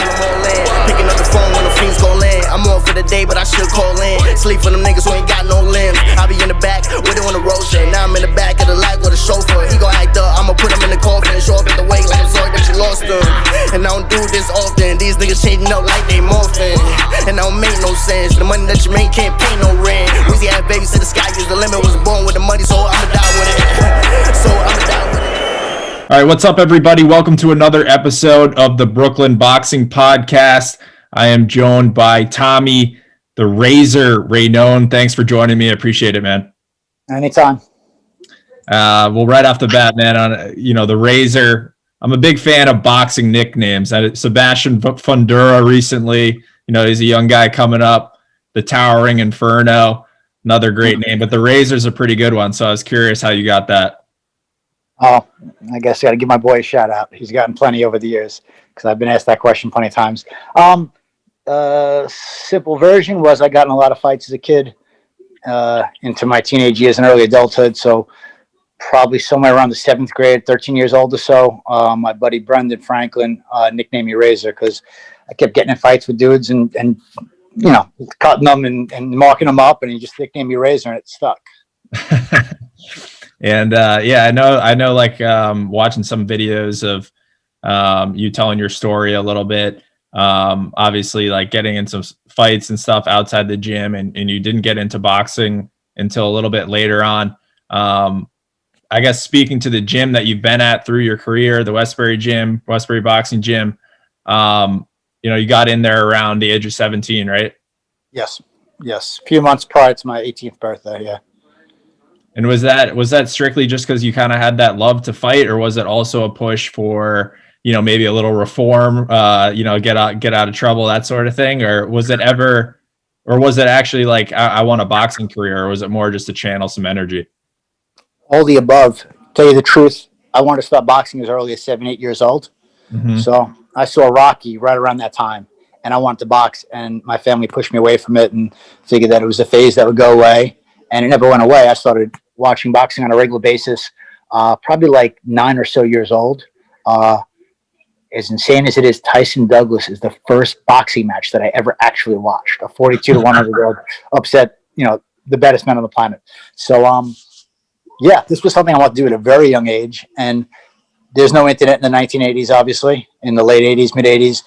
till I'm all in. Picking up the phone when the fiends call in. I'm on for the day, but I should call in. Sleep for them niggas who ain't got no limbs. I be in the back with it on the road shit. Now I'm in the back of the lot with a chauffeur. He gon' act up, I'ma put him in the coffin. Show up at the wake like I'm sorry that you lost him. And I don't do this often. These niggas changing up like they morphin'. And I don't make no sense. The money that you make can't pay no rent. Weezy ass baby said the sky is the limit. Was born with the money, so I'ma die with it. So I'ma die with it. All right, what's up, everybody? Welcome to another episode of the Brooklyn Boxing Podcast. I am joined by Tommy, the Razor Rainone. Thanks for joining me. I appreciate it, man. Anytime. Well, right off the bat, man, on the Razor, I'm a big fan of boxing nicknames. Sebastian Fundura recently, he's a young guy coming up. The Towering Inferno, another great name, but the Razor's a pretty good one. So I was curious how you got that. Oh, I guess I got to give my boy a shout out. He's gotten plenty over the years because I've been asked that question plenty of times. Simple version was I got in a lot of fights as a kid into my teenage years and early adulthood. So probably somewhere around the 7th grade, 13 years old or so. My buddy Brendan Franklin nicknamed me Razor because I kept getting in fights with dudes and cutting them and marking them up, and he just nicknamed me Razor, and it stuck. And I know like watching some videos of you telling your story a little bit, obviously like getting in some fights and stuff outside the gym, and you didn't get into boxing until a little bit later on. I guess speaking to the gym that you've been at through your career, the Westbury Boxing Gym, you got in there around the age of 17, right? Yes. A few months prior to my 18th birthday, yeah. And was that strictly just because you kind of had that love to fight, or was it also a push for, maybe a little reform, get out of trouble, that sort of thing? Or was it actually like, I want a boxing career, or was it more just to channel some energy? All the above. Tell you the truth, I wanted to start boxing as early as 7, 8 years old. Mm-hmm. So I saw Rocky right around that time, and I wanted to box, and my family pushed me away from it and figured that it was a phase that would go away. And it never went away. I started watching boxing on a regular basis, probably like 9 or so years old. As insane as it is, Tyson Douglas is the first boxing match that I ever actually watched. A 42-1 world upset, the baddest man on the planet. So, this was something I wanted to do at a very young age. And there's no internet in the 1980s, obviously, in the late 80s, mid 80s,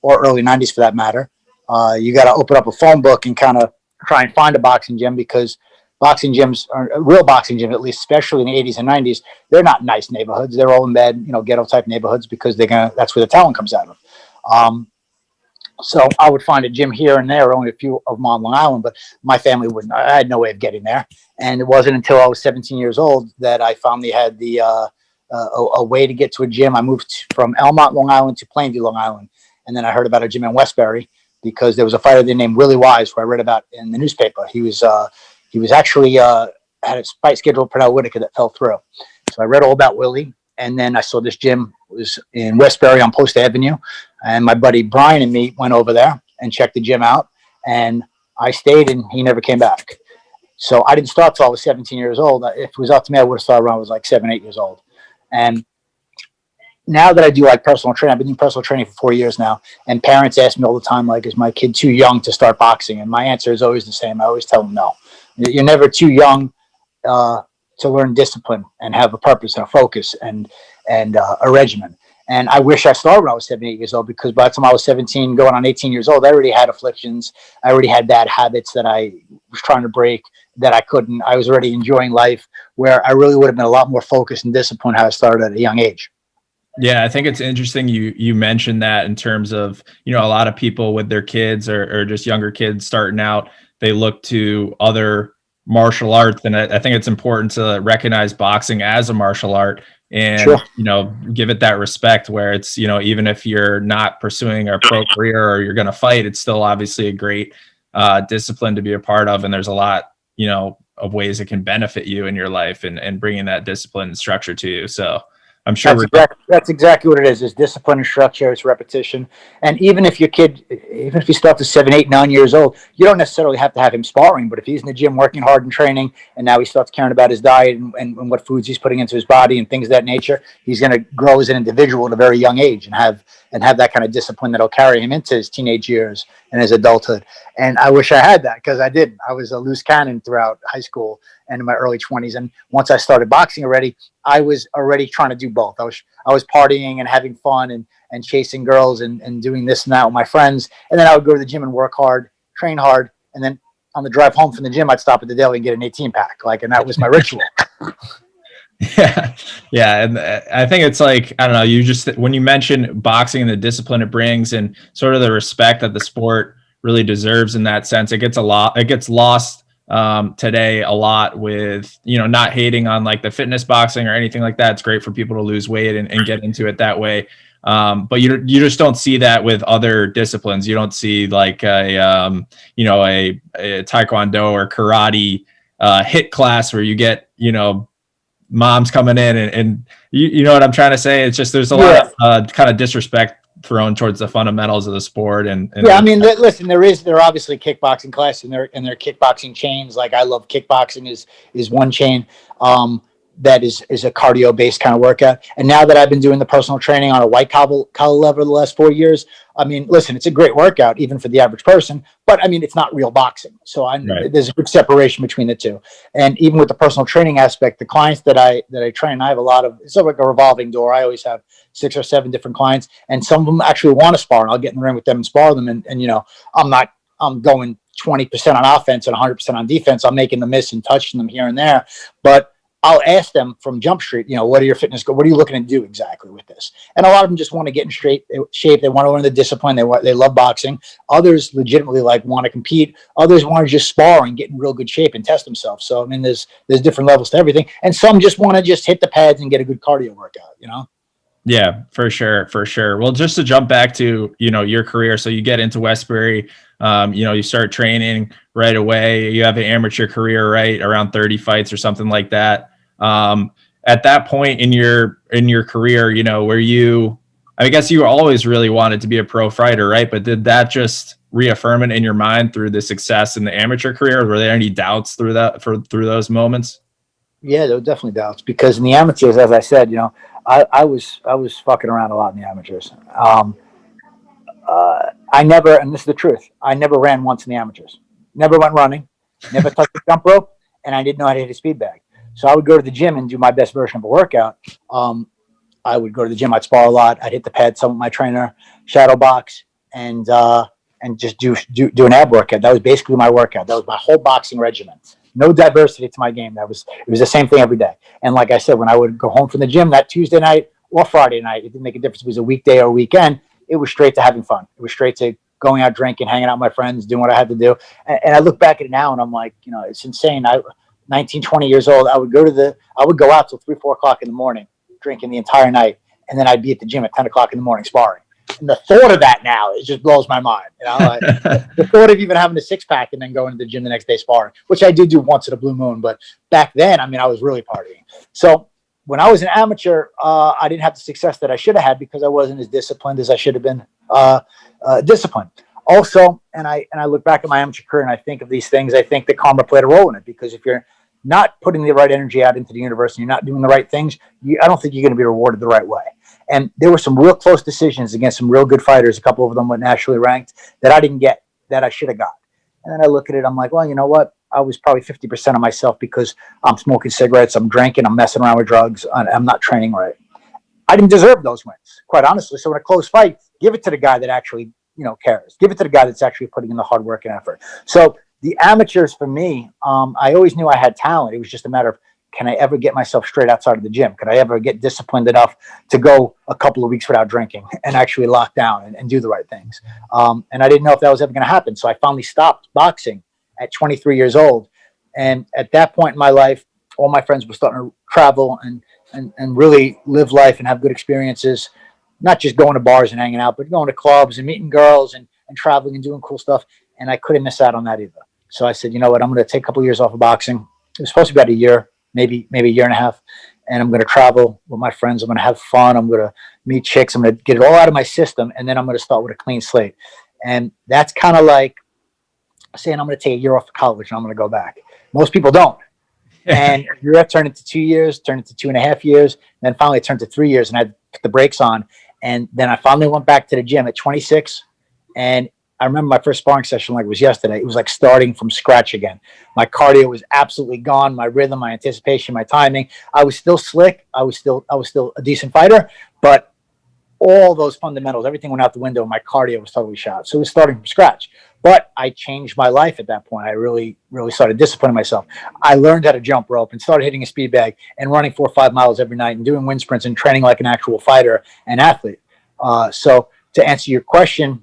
or early 90s for that matter. You got to open up a phone book and kind of try and find a boxing gym, because boxing gyms, are real boxing gyms, at least, especially in the 80s and 90s, they're not nice neighborhoods. They're all in bad, ghetto type neighborhoods, because that's where the talent comes out of. So I would find a gym here and there, only a few of them on Long Island, but my family wouldn't. I had no way of getting there. And it wasn't until I was 17 years old that I finally had a way to get to a gym. I moved from Elmont, Long Island to Plainview, Long Island. And then I heard about a gym in Westbury, because there was a fighter there named Willie Wise, who I read about in the newspaper. He was actually had a fight scheduled for Pernell Whitaker that fell through. So I read all about Willie, and then I saw this gym was in Westbury on Post Avenue, and my buddy Brian and me went over there and checked the gym out, and I stayed, and he never came back. So I didn't start till I was 17 years old. If it was up to me, I would have started when I was like 7, 8 years old. And now that I do like personal training, I've been doing personal training for 4 years now, and parents ask me all the time, like, is my kid too young to start boxing? And my answer is always the same. I always tell them no. You're never too young to learn discipline and have a purpose and a focus and a regimen. And I wish I started when I was 7, 8 years old, because by the time I was 17, going on 18 years old, I already had afflictions. I already had bad habits that I was trying to break that I couldn't. I was already enjoying life, where I really would have been a lot more focused and disciplined had I started at a young age. Yeah, I think it's interesting you mentioned that, in terms of, a lot of people with their kids or just younger kids starting out, they look to other martial arts. And I think it's important to recognize boxing as a martial art and, sure, give it that respect, where it's, even if you're not pursuing a pro career or you're going to fight, it's still obviously a great discipline to be a part of. And there's a lot, of ways it can benefit you in your life and bringing that discipline and structure to you. So I'm sure That's exactly what it is. It's discipline and structure. It's repetition. And even if your kid, even if he starts at 7, 8, 9 years old, you don't necessarily have to have him sparring. But if he's in the gym working hard and training, and now he starts caring about his diet and what foods he's putting into his body and things of that nature, he's going to grow as an individual at a very young age and have that kind of discipline that'll carry him into his teenage years and his adulthood. And I wish I had that, because I didn't. I was a loose cannon throughout high school and in my early 20s. And once I started boxing already, I was already trying to do both. I was partying and having fun and chasing girls and doing this and that with my friends. And then I would go to the gym and work hard, train hard. And then on the drive home from the gym, I'd stop at the deli and get an 18-pack. And that was my ritual. Yeah. And I think it's like, I don't know, you just, when you mention boxing and the discipline it brings and sort of the respect that the sport really deserves in that sense, it gets lost today a lot with, not hating on like the fitness boxing or anything like that. It's great for people to lose weight and get into it that way. But you just don't see that with other disciplines. You don't see like a taekwondo or karate hit class where you get, moms coming in and you know what I'm trying to say? It's just, there's a lot of kind of disrespect thrown towards the fundamentals of the sport. And I mean, listen, there are obviously kickboxing classes and there are kickboxing chains. Like I love kickboxing is one chain. That is a cardio based kind of workout. And now that I've been doing the personal training on a white collar level the last 4 years, I mean, listen, it's a great workout even for the average person, but I mean, it's not real boxing. So there's a good separation between the two. And even with the personal training aspect, the clients that I train, I have it's sort of like a revolving door. I always have 6 or 7 different clients, and some of them actually want to spar, and I'll get in the ring with them and spar them. And I'm going 20% on offense and 100% on defense. I'm making them miss and touching them here and there, but I'll ask them from Jump Street, what are your fitness goals? What are you looking to do exactly with this? And a lot of them just want to get in shape. They want to learn the discipline. They love boxing. Others legitimately want to compete. Others want to just spar and get in real good shape and test themselves. So, I mean, there's different levels to everything. And some just want to just hit the pads and get a good cardio workout, Yeah, for sure. Well, just to jump back to, your career. So you get into Westbury, you start training right away. You have an amateur career, right? Around 30 fights or something like that. At that point in your career, where I guess you always really wanted to be a pro fighter, right? But did that just reaffirm it in your mind through the success in the amateur career? Were there any doubts through those moments? Yeah, there were definitely doubts, because in the amateurs, as I said, I was fucking around a lot in the amateurs. I never, and this is the truth, I never ran once in the amateurs. Never went running, never touched the jump rope, and I didn't know how to hit a speed bag. So I would go to the gym and do my best version of a workout. I would go to the gym, I'd spar a lot, I'd hit the pad, some with my trainer, shadow box, and just do an ab workout. That was basically my workout. That was my whole boxing regimen. No diversity to my game. It was the same thing every day. And like I said, when I would go home from the gym that Tuesday night or Friday night, it didn't make a difference if it was a weekday or a weekend. It was straight to having fun. It was straight to going out drinking, hanging out with my friends, doing what I had to do. And I look back at it now and I'm like, it's insane. 19, 20 years old, I would go out till 3, 4 o'clock in the morning, drinking the entire night. And then I'd be at the gym at 10 o'clock in the morning sparring. And the thought of that now, it just blows my mind. The thought of even having a 6-pack and then going to the gym the next day sparring, which I do once in a blue moon. But back then, I mean, I was really partying. So when I was an amateur, I didn't have the success that I should have had because I wasn't as disciplined as I should have been disciplined. Also, and I look back at my amateur career and I think of these things, I think that karma played a role in it, because if you're not putting the right energy out into the universe and you're not doing the right things, I don't think you're going to be rewarded the right way. And there were some real close decisions against some real good fighters. A couple of them were nationally ranked that I didn't get, that I should have got. And then I look at it, I'm like, well, you know what? I was probably 50% of myself because I'm smoking cigarettes, I'm drinking, I'm messing around with drugs, I'm not training right. I didn't deserve those wins, quite honestly. So in a close fight, give it to the guy that actually, cares. Give it to the guy that's actually putting in the hard work and effort. So the amateurs for me, I always knew I had talent. It was just a matter of, can I ever get myself straight outside of the gym? Could I ever get disciplined enough to go a couple of weeks without drinking and actually lock down and do the right things? And I didn't know if that was ever going to happen. So I finally stopped boxing at 23 years old. And at that point in my life, all my friends were starting to travel and really live life and have good experiences, not just going to bars and hanging out, but going to clubs and meeting girls and traveling and doing cool stuff. And I couldn't miss out on that either. So I said, you know what, I'm going to take a couple of years off of boxing. It was supposed to be about a year, maybe a year and a half. and I'm going to travel with my friends. I'm going to have fun. I'm going to meet chicks. I'm going to get it all out of my system, and then I'm going to start with a clean slate. And that's kind of like saying I'm going to take a year off of college and I'm going to go back. Most people don't. And a year turned into 2 years, turned into 2.5 years, then finally it turned to 3 years, and I put the brakes on. And then I finally went back to the gym at 26, and I remember my first sparring session like it was yesterday. It was like starting from scratch again. My cardio was absolutely gone. My rhythm, my anticipation, my timing. I was still slick. I was still a decent fighter, but all those fundamentals, everything went out the window. My cardio was totally shot. So it was starting from scratch. But I changed my life at that point. I really, really started disciplining myself. I learned how to jump rope and started hitting a speed bag and running 4 or 5 miles every night and doing wind sprints and training like an actual fighter and athlete. So to answer your question,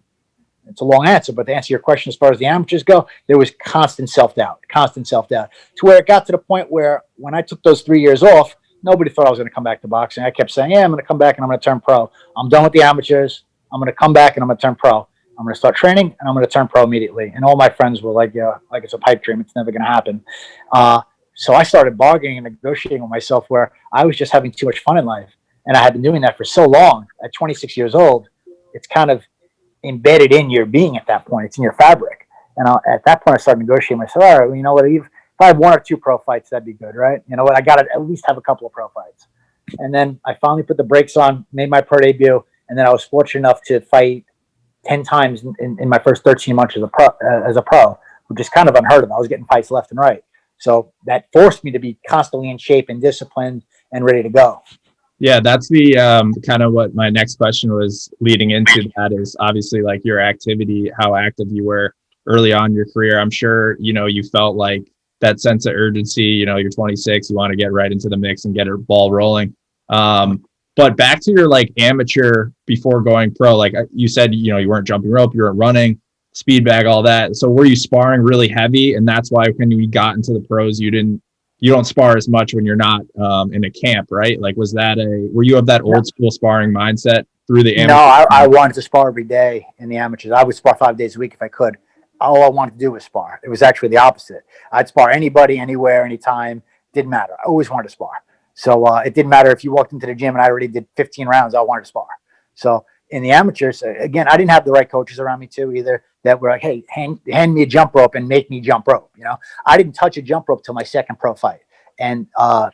it's a long answer, but to answer your question, as far as the amateurs go, there was constant self-doubt, to where it got to the point where when I took those 3 years off, nobody thought I was going to come back to boxing. I kept saying, yeah, I'm going to come back and I'm going to turn pro. I'm done with the amateurs. I'm going to come back and I'm going to turn pro. I'm going to start training and I'm going to turn pro immediately. And all my friends were like, yeah, like it's a pipe dream. It's never going to happen. So I started bargaining and negotiating with myself where I was just having too much fun in life. And I had been doing that for so long. At 26 years old, it's kind of embedded in your being at that point. It's in your fabric. And at that point, I started negotiating myself. All right, well, you know what? If I have 1 or 2 pro fights, that'd be good, right? You know what? I got to at least have a couple of pro fights. And then I finally put the brakes on, made my pro debut, and then I was fortunate enough to fight 10 times in my first 13 months as a pro, which is kind of unheard of. I was getting fights left and right. So that forced me to be constantly in shape and disciplined and ready to go. Yeah, that's the kind of what my next question was leading into. That is obviously like your activity, how active you were early on in your career. I'm sure, you felt like that sense of urgency, you're 26, you want to get right into the mix and get a ball rolling. But back to your like amateur before going pro, like you said, you weren't jumping rope, you weren't running, speed bag, all that. So were you sparring really heavy? And that's why when you got into the pros, you don't spar as much when you're not in a camp, right? Like, were you of that old school sparring mindset through the amateurs? No, I wanted to spar every day in the amateurs. I would spar 5 days a week if I could. All I wanted to do was spar. It was actually the opposite. I'd spar anybody, anywhere, anytime. Didn't matter. I always wanted to spar. So it didn't matter if you walked into the gym and I already did 15 rounds, I wanted to spar. So in the amateurs, again, I didn't have the right coaches around me too either that were like, hey, hand me a jump rope and make me jump rope. I didn't touch a jump rope till my second pro fight. And I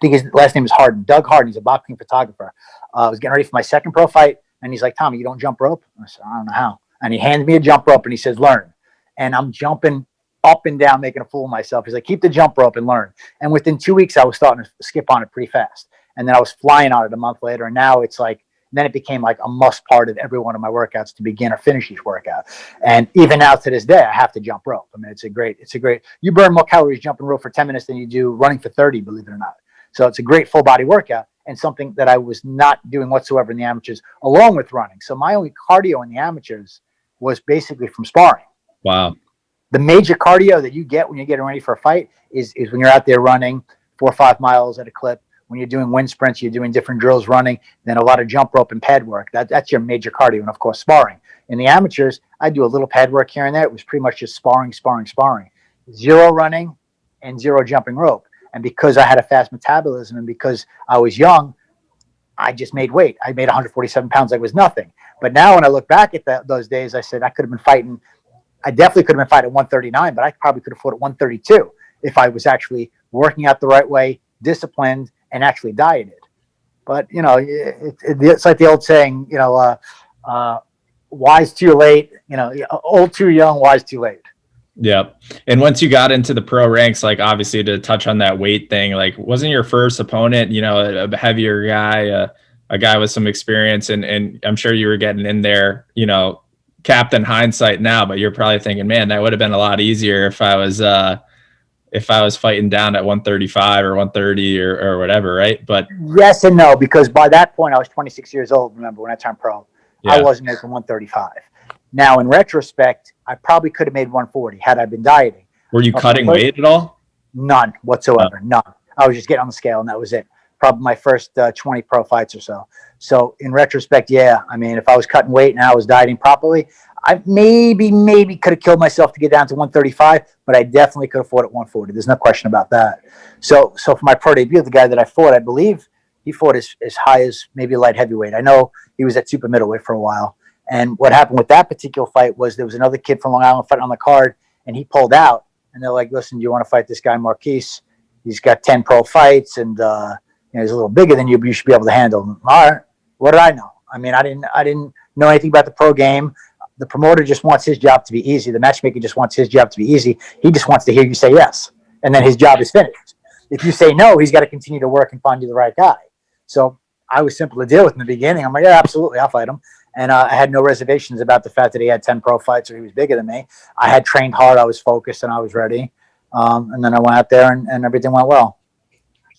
think his last name is Harden, Doug Harden. He's a boxing photographer. I was getting ready for my second pro fight. And he's like, Tommy, you don't jump rope? I said, I don't know how. And he hands me a jump rope and he says, learn. And I'm jumping up and down, making a fool of myself. He's like, keep the jump rope and learn. And within 2 weeks, I was starting to skip on it pretty fast. And then I was flying on it a month later. And now it's like, then it became like a must part of every one of my workouts to begin or finish each workout. And even now to this day, I have to jump rope. I mean, it's a great, you burn more calories jumping rope for 10 minutes than you do running for 30, believe it or not. So it's a great full body workout and something that I was not doing whatsoever in the amateurs along with running. So my only cardio in the amateurs was basically from sparring. Wow. The major cardio that you get when you're getting ready for a fight is when you're out there running 4 or 5 miles at a clip. When you're doing wind sprints, you're doing different drills running, then a lot of jump rope and pad work. That's your major cardio, and of course, sparring. In the amateurs, I do a little pad work here and there. It was pretty much just sparring. 0 running and 0 jumping rope. And because I had a fast metabolism and because I was young, I just made weight. I made 147 pounds like it was nothing. But now when I look back at those days, I said I could have been fighting. I definitely could have been fighting at 139, but I probably could have fought at 132 if I was actually working out the right way, disciplined, and actually dieted. But, it's like the old saying, wise too late, old too young, wise too late. Yeah. And once you got into the pro ranks, like obviously to touch on that weight thing, like wasn't your first opponent, a heavier guy, a guy with some experience, and I'm sure you were getting in there, captain hindsight now, but you're probably thinking, man, that would have been a lot easier if I was fighting down at 135 or 130 or whatever, right? But yes and no, because by that point I was 26 years old. Remember when I turned pro, yeah. I wasn't making 135. Now in retrospect, I probably could have made 140 had I been dieting. Were you cutting weight at all? None whatsoever. None. I was just getting on the scale and that was it. Probably my first 20 pro fights or so. So in retrospect, yeah, I mean, if I was cutting weight and I was dieting properly, I maybe could have killed myself to get down to 135, but I definitely could have fought at 140. There's no question about that. So for my pro debut, the guy that I fought, I believe he fought as high as maybe light heavyweight. I know he was at super middleweight for a while. And what happened with that particular fight was there was another kid from Long Island fighting on the card, and he pulled out. And they're like, listen, do you want to fight this guy, Marquise? He's got 10 pro fights, and he's a little bigger than you, but you should be able to handle him. All right. What did I know? I mean, I didn't know anything about the pro game. The promoter just wants his job to be easy. The matchmaker just wants his job to be easy. He just wants to hear you say yes, and then his job is finished. If you say no, he's got to continue to work and find you the right guy. So I was simple to deal with in the beginning. I'm like, yeah, absolutely, I'll fight him. And I had no reservations about the fact that he had 10 pro fights or he was bigger than me. I had trained hard. I was focused and I was ready. And then I went out there and everything went well.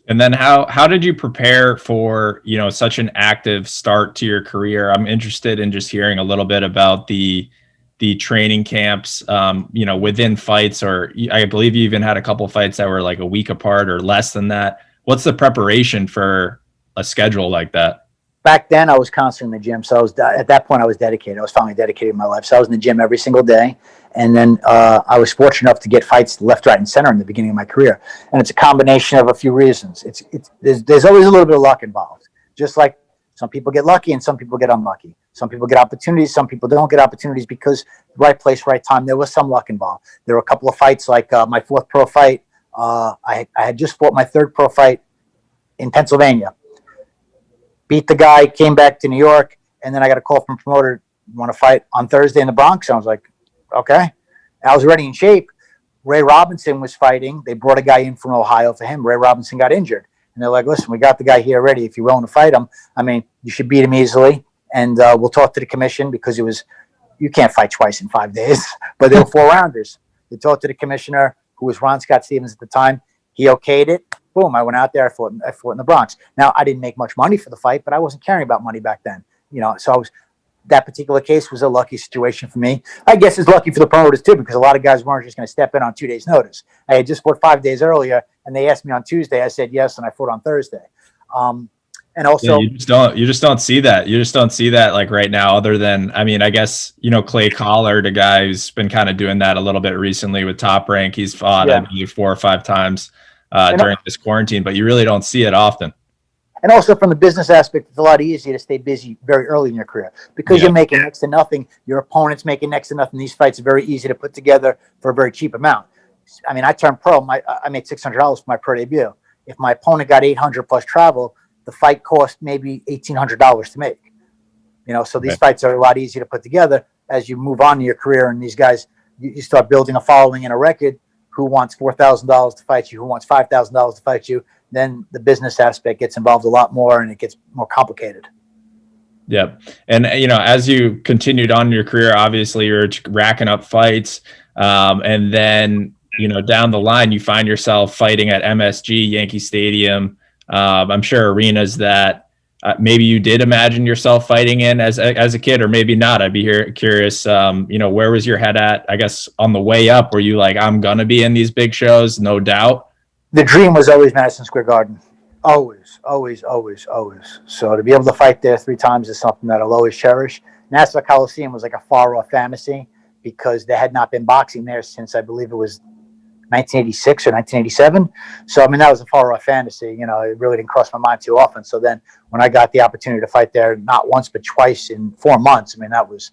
And then how did you prepare for, such an active start to your career? I'm interested in just hearing a little bit about the training camps, within fights, or I believe you even had a couple fights that were like a week apart or less than that. What's the preparation for a schedule like that? Back then, I was constantly in the gym. So at that point, I was dedicated. I was finally dedicated in my life. So I was in the gym every single day. And then I was fortunate enough to get fights left, right, and center in the beginning of my career. And it's a combination of a few reasons. There's always a little bit of luck involved. Just like some people get lucky and some people get unlucky. Some people get opportunities. Some people don't get opportunities because right place, right time. There was some luck involved. There were a couple of fights, like my fourth pro fight. I had just fought my third pro fight in Pennsylvania. Beat the guy, came back to New York, and then I got a call from a promoter, want to fight on Thursday in the Bronx? I was like, okay. And I was ready in shape. Ray Robinson was fighting. They brought a guy in from Ohio for him. Ray Robinson got injured. And they're like, listen, we got the guy here ready. If you're willing to fight him, I mean, you should beat him easily. And we'll talk to the commission because you can't fight twice in 5 days. But they were 4-rounders. They talked to the commissioner, who was Ron Scott Stevens at the time. He okayed it. Boom, I went out there, I fought in the Bronx. Now, I didn't make much money for the fight, but I wasn't caring about money back then. So that particular case was a lucky situation for me. I guess it's lucky for the promoters too, because a lot of guys weren't just going to step in on 2 days' notice. I had just fought 5 days earlier, and they asked me on Tuesday. I said yes, and I fought on Thursday. And also, you just don't see that. You just don't see that like right now, other than, I mean, I guess, Clay Collard, a guy who's been kind of doing that a little bit recently with Top Rank. He's fought, I believe, 4 or 5 times during this quarantine, but you really don't see it often. And also from the business aspect, it's a lot easier to stay busy very early in your career because you're making next to nothing. Your opponent's making next to nothing. These fights are very easy to put together for a very cheap amount. I mean, I turned pro. I made $600 for my pro debut. If my opponent got $800 plus travel, the fight cost maybe $1,800 to make. So these fights are a lot easier to put together as you move on in your career. And these guys, you start building a following and a record. Who wants $4,000 to fight you? Who wants $5,000 to fight you? Then the business aspect gets involved a lot more, and it gets more complicated. Yep. And, as you continued on in your career, obviously you're racking up fights. And then, down the line, you find yourself fighting at MSG, Yankee Stadium. I'm sure arenas that maybe you did imagine yourself fighting in as a kid, or maybe not. I'd be curious, where was your head at, I guess, on the way up? Were you like, I'm going to be in these big shows, no doubt? The dream was always Madison Square Garden. Always, always, always, always. So to be able to fight there 3 times is something that I'll always cherish. Nassau Coliseum was like a far-off fantasy because there had not been boxing there since I believe it was 1986 or 1987. So, I mean, that was a far-off fantasy. It really didn't cross my mind too often. So then when I got the opportunity to fight there, not once but twice in 4 months, I mean, that was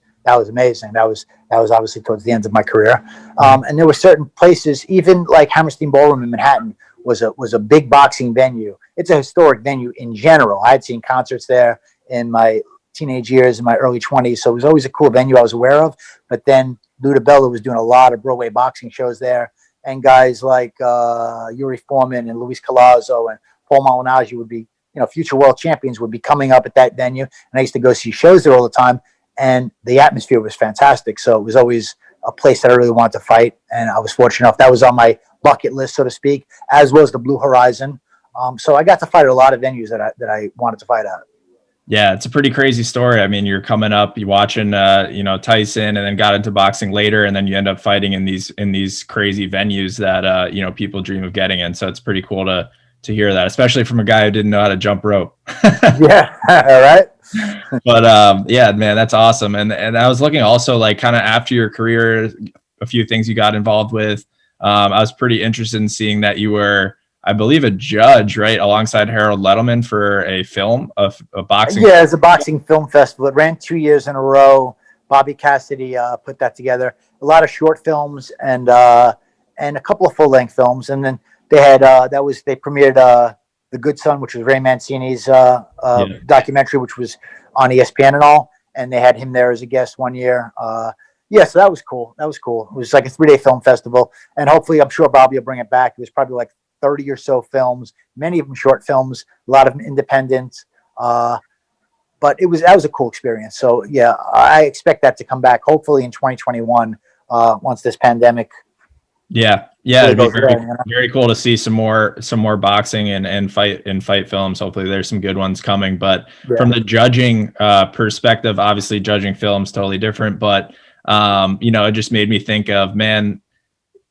amazing. That was obviously towards the end of my career. And there were certain places, even like Hammerstein Ballroom in Manhattan was a big boxing venue. It's a historic venue in general. I had seen concerts there in my teenage years, in my early 20s. So it was always a cool venue I was aware of. But then Lou DiBella was doing a lot of Broadway boxing shows there. And guys like Yuri Foreman and Luis Collazo and Paul Malignaggi would be, future world champions would be coming up at that venue. And I used to go see shows there all the time. And the atmosphere was fantastic. So it was always a place that I really wanted to fight. And I was fortunate enough. That was on my bucket list, so to speak, as was the Blue Horizon. So I got to fight at a lot of venues that I wanted to fight at. Yeah, it's a pretty crazy story. I mean, you're coming up, you're watching, Tyson, and then got into boxing later, and then you end up fighting in these crazy venues that people dream of getting in. So it's pretty cool to hear that, especially from a guy who didn't know how to jump rope. Yeah, all right. But yeah, man, that's awesome. And I was looking also like kind of after your career, a few things you got involved with. I was pretty interested in seeing that you were, I believe, a judge, right, alongside Harold Lettleman for a film of boxing. Yeah, it's a boxing film festival. It ran 2 years in a row. Bobby Cassidy put that together. A lot of short films and a couple of full length films. And then they had they premiered The Good Son, which was Ray Mancini's documentary, which was on ESPN and all. And they had him there as a guest one year. So that was cool. It was like a 3-day film festival. And hopefully, I'm sure Bobby will bring it back. It was probably like 30 or so films, many of them short films, a lot of them independent. But that was a cool experience. So yeah, I expect that to come back hopefully in 2021 once this pandemic. Yeah, it'd be very cool to see some more boxing and fight films. Hopefully, there's some good ones coming. But from the judging perspective, obviously, judging films totally different. But it just made me think of, man,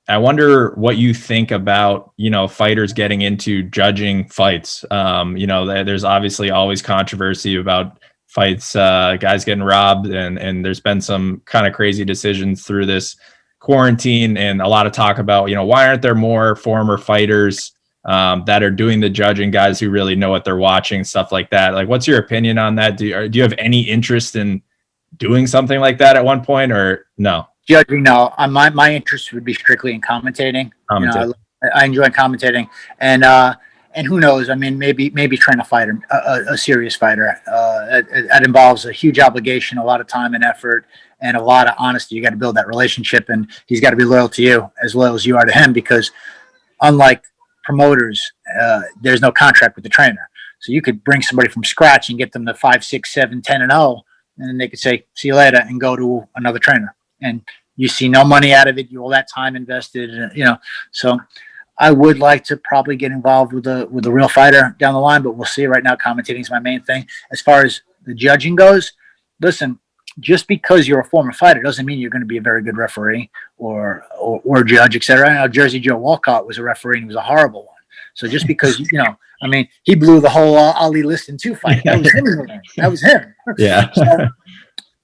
I wonder what you think about, fighters getting into judging fights. There's obviously always controversy about fights, guys getting robbed, and there's been some kind of crazy decisions through this quarantine, and a lot of talk about, why aren't there more former fighters that are doing the judging, guys who really know what they're watching, stuff like that. Like, what's your opinion on that? Do you have any interest in doing something like that at one point, or no? Judging, no. My interest would be strictly in commentating. I enjoy commentating, and who knows? I mean, maybe trying to fight a serious fighter. That involves a huge obligation, a lot of time and effort, and a lot of honesty. You got to build that relationship, and he's got to be loyal to you as loyal as you are to him. Because unlike promoters, there's no contract with the trainer, so you could bring somebody from scratch and get them to 5, 6, 7, 10, and 0, and then they could say, "See you later," and go to another trainer. And you see no money out of it. All that time invested, So I would like to probably get involved with a real fighter down the line, but we'll see. Right now, commentating is my main thing. As far as the judging goes, listen, just because you're a former fighter doesn't mean you're going to be a very good referee or judge, etc. I know Jersey Joe Walcott was a referee and he was a horrible one. So just because, he blew the whole Ali Liston 2 fight. That was him. That was him. Yeah. So,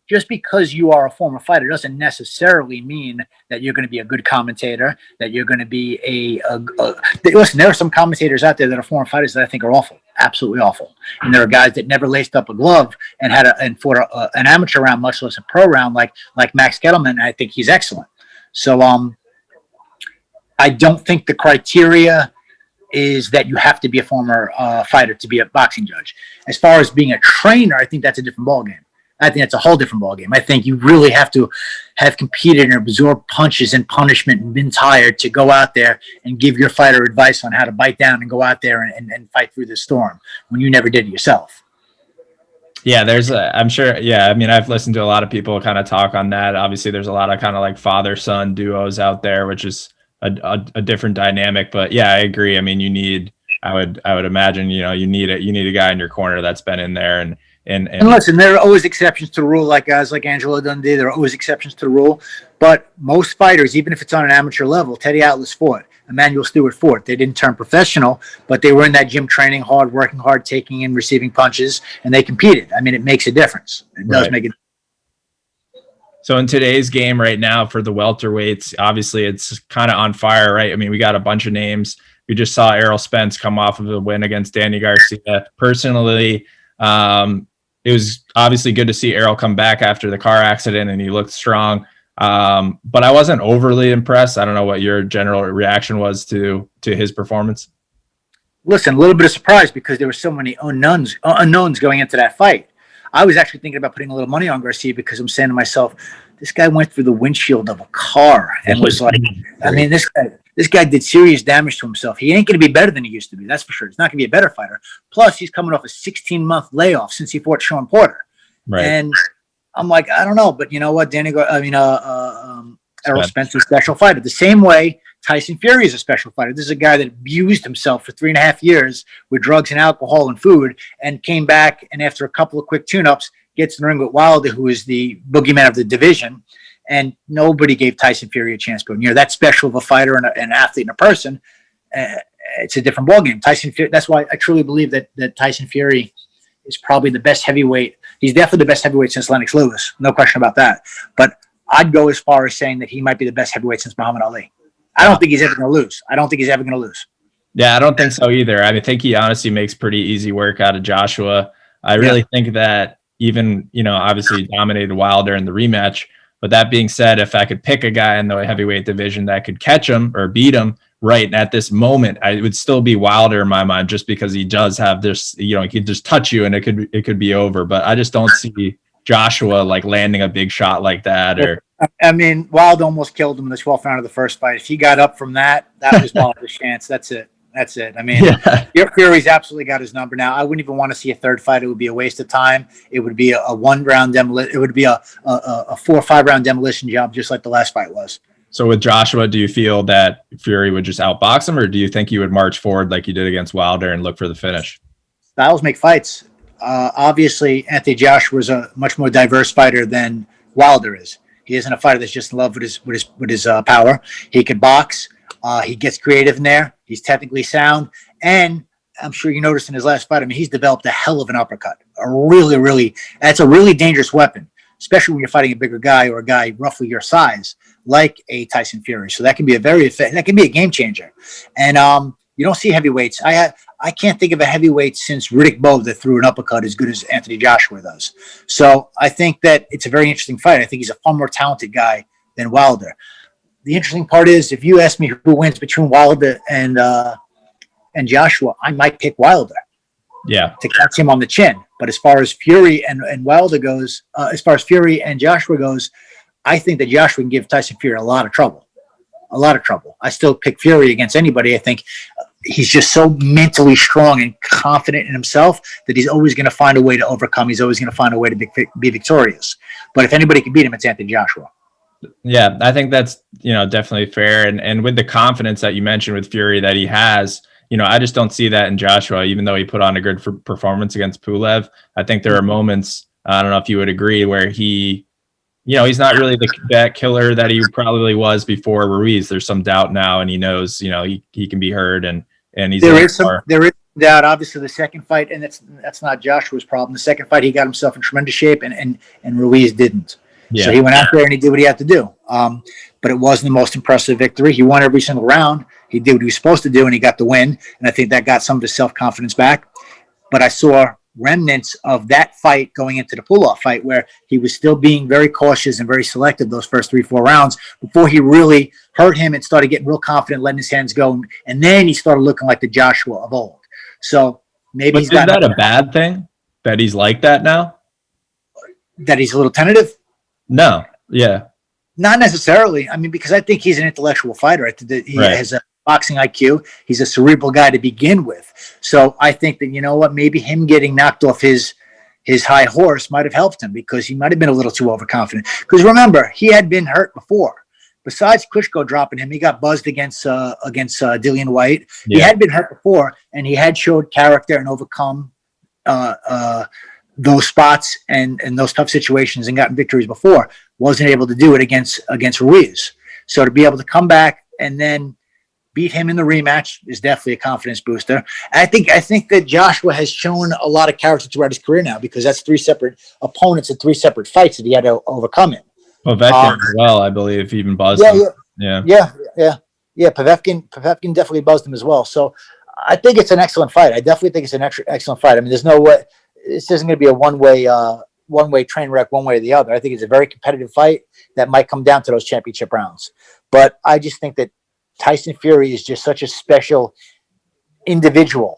just because you are a former fighter doesn't necessarily mean that you're going to be a good commentator, that you're going to be listen, there are some commentators out there that are former fighters that I think are awful, absolutely awful. And there are guys that never laced up a glove and fought an amateur round, much less a pro round, like Max Gettleman. I think he's excellent. So I don't think the criteria is that you have to be a former fighter to be a boxing judge. As far as being a trainer, I think that's a different ballgame. I think that's a whole different ballgame. I think you really have to have competed and absorbed punches and punishment and been tired to go out there and give your fighter advice on how to bite down and go out there and fight through the storm when you never did it yourself. Yeah, I'm sure. Yeah, I mean, I've listened to a lot of people kind of talk on that. Obviously, there's a lot of kind of like father-son duos out there, which is a different dynamic. But yeah, I agree. I mean, I would imagine, you need a guy in your corner that's been in there and listen, there are always exceptions to the rule, like guys like Angelo Dundee. There are always exceptions to the rule. But most fighters, even if it's on an amateur level, Teddy Atlas fought, Emmanuel Stewart fought. They didn't turn professional, but they were in that gym training hard, working hard, taking and receiving punches, and they competed. I mean, it makes a difference. It does make a difference. So in today's game right now for the welterweights, obviously it's kind of on fire, right? I mean, we got a bunch of names. We just saw Errol Spence come off of a win against Danny Garcia. Personally, it was obviously good to see Errol come back after the car accident, and he looked strong. But I wasn't overly impressed. I don't know what your general reaction was to his performance. Listen, a little bit of surprise because there were so many unknowns going into that fight. I was actually thinking about putting a little money on Garcia because I'm saying to myself, this guy went through the windshield of a car and was like, I mean, this guy did serious damage to himself. He ain't going to be better than he used to be. That's for sure. He's not going to be a better fighter. Plus, he's coming off a 16-month layoff since he fought Sean Porter. Right. And I'm like, I don't know, but you know what? Errol Spence is a special fighter. The same way Tyson Fury is a special fighter. This is a guy that abused himself for 3.5 years with drugs and alcohol and food, and came back, and after a couple of quick tune-ups, gets in the ring with Wilder, who is the boogeyman of the division. And nobody gave Tyson Fury a chance. But when you're that special of a fighter and an athlete and a person, it's a different ballgame. Tyson Fury. That's why I truly believe that Tyson Fury is probably the best heavyweight He's definitely the best heavyweight since Lennox Lewis. No question about that. But I'd go as far as saying that he might be the best heavyweight since Muhammad Ali. I don't think he's ever going to lose. I don't think he's ever going to lose. Yeah, I don't think so either. I think he honestly makes pretty easy work out of Joshua. I really think that even, obviously dominated Wilder in the rematch. But that being said, if I could pick a guy in the heavyweight division that could catch him or beat him right at this moment, it would still be Wilder in my mind, just because he does have this, he could just touch you and it could be over. But I just don't see Joshua like landing a big shot like that. Or Wilder almost killed him in the 12th round of the first fight. If he got up from that was Wilder's chance. That's it. Fury's absolutely got his number now. I wouldn't even want to see a third fight. It would be a waste of time. It would be a 1-round demolition. It would be a 4 or 5 round demolition job, just like the last fight was. So with Joshua, do you feel that Fury would just outbox him, or do you think he would march forward like he did against Wilder and look for the finish? Styles make fights. Obviously, Anthony Joshua is a much more diverse fighter than Wilder is. He isn't a fighter that's just in love with his power. He can box. He gets creative in there. He's technically sound. And I'm sure you noticed in his last fight, he's developed a hell of an uppercut. That's a really dangerous weapon, especially when you're fighting a bigger guy or a guy roughly your size, like a Tyson Fury. So that can be that can be a game changer. And you don't see heavyweights. I can't think of a heavyweight since Riddick Bowe that threw an uppercut as good as Anthony Joshua does. So I think that it's a very interesting fight. I think he's a far more talented guy than Wilder. The interesting part is, if you ask me who wins between Wilder and Joshua, I might pick Wilder. Yeah, to catch him on the chin. But as far as Fury and Wilder goes, as far as Fury and Joshua goes, I think that Joshua can give Tyson Fury a lot of trouble. I still pick Fury against anybody. I think he's just so mentally strong and confident in himself that he's always going to find a way to overcome. He's always going to find a way to be victorious. But if anybody can beat him, it's Anthony Joshua. Yeah, I think that's, definitely fair. And with the confidence that you mentioned with Fury that he has, I just don't see that in Joshua, even though he put on a good performance against Pulev. I think there are moments, I don't know if you would agree, where he's not really that killer that he probably was before Ruiz. There's some doubt now, and he knows, he can be hurt, and he's there is doubt. Obviously, the second fight, and that's not Joshua's problem. The second fight, he got himself in tremendous shape, and Ruiz didn't. Yeah. So he went out there and he did what he had to do. But it wasn't the most impressive victory. He won every single round. He did what he was supposed to do, and he got the win. And I think that got some of his self-confidence back. But I saw remnants of that fight going into the pull-off fight, where he was still being very cautious and very selective those first 3-4 rounds before he really hurt him and started getting real confident, letting his hands go. And then he started looking like the Joshua of old. So maybe is that a bad thing that he's like that now? That he's a little tentative? No. Yeah. Not necessarily. Because I think he's an intellectual fighter. He has a boxing IQ. He's a cerebral guy to begin with. So I think that, maybe him getting knocked off his high horse might have helped him, because he might have been a little too overconfident. Because remember, he had been hurt before. Besides Klitschko dropping him, he got buzzed against Dillian White. Yeah. He had been hurt before, and he had showed character and overcome those spots and those tough situations and gotten victories before. Wasn't able to do it against Ruiz. So to be able to come back and then beat him in the rematch is definitely a confidence booster. I think that Joshua has shown a lot of character throughout his career now, because that's 3 separate opponents and 3 separate fights that he had to overcome him. Povetkin as well, I believe, even buzzed him. Yeah. Povetkin definitely buzzed him as well. So I think it's an excellent fight. I definitely think it's an excellent fight. There's no way this isn't going to be a one-way train wreck one way or the other. I think it's a very competitive fight that might come down to those championship rounds. But I just think that Tyson Fury is just such a special individual.